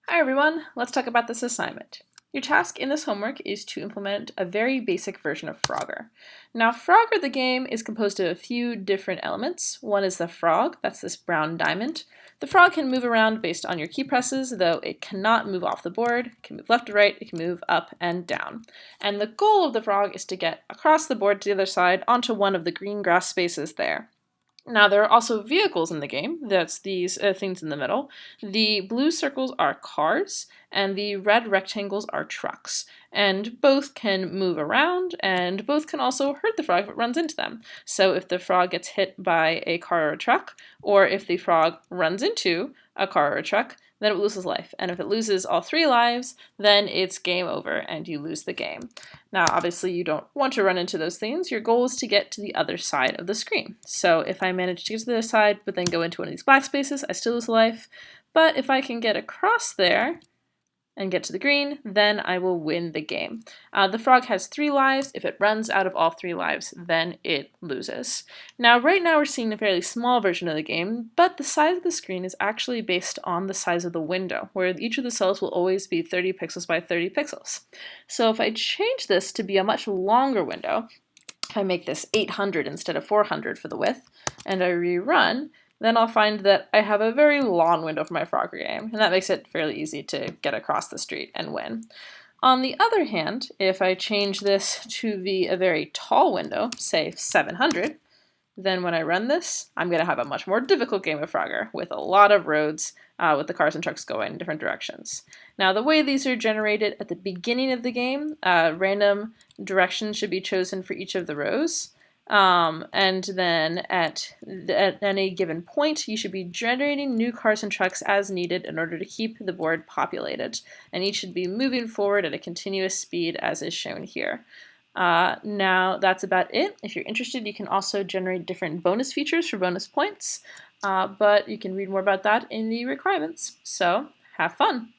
Hi everyone, let's talk about this assignment. Your task in this homework is to implement a very basic version of Frogger. Now Frogger the game is composed of a few different elements. One is the frog, that's this brown diamond. The frog can move around based on your key presses, though it cannot move off the board. It can move left to right, it can move up and down. And the goal of the frog is to get across the board to the other side onto one of the green grass spaces there. Now, there are also vehicles in the game. That's these things in the middle. The blue circles are cars, and the red rectangles are trucks. And both can move around, and both can also hurt the frog if it runs into them. So if the frog gets hit by a car or a truck, or if the frog runs into a car or a truck, then it loses life. And if it loses all 3 lives, then it's game over and you lose the game. Now, obviously, you don't want to run into those things. Your goal is to get to the other side of the screen. So if I manage to get to the other side, but then go into one of these black spaces, I still lose life. But if I can get across there and get to the green, then I will win the game. The frog has 3 lives. If it runs out of all 3 lives, then it loses. Now, right now we're seeing a fairly small version of the game, but the size of the screen is actually based on the size of the window, where each of the cells will always be 30 pixels by 30 pixels. So if I change this to be a much longer window, if I make this 800 instead of 400 for the width, and I rerun, then I'll find that I have a very long window for my Frogger game, and that makes it fairly easy to get across the street and win. On the other hand, if I change this to be a very tall window, say 700, then when I run this, I'm going to have a much more difficult game of Frogger with a lot of roads with the cars and trucks going in different directions. Now, the way these are generated at the beginning of the game, random directions should be chosen for each of the rows. And then at any given point, you should be generating new cars and trucks as needed in order to keep the board populated. And each should be moving forward at a continuous speed as is shown here. Now that's about it. If you're interested, you can also generate different bonus features for bonus points, but you can read more about that in the requirements. So have fun!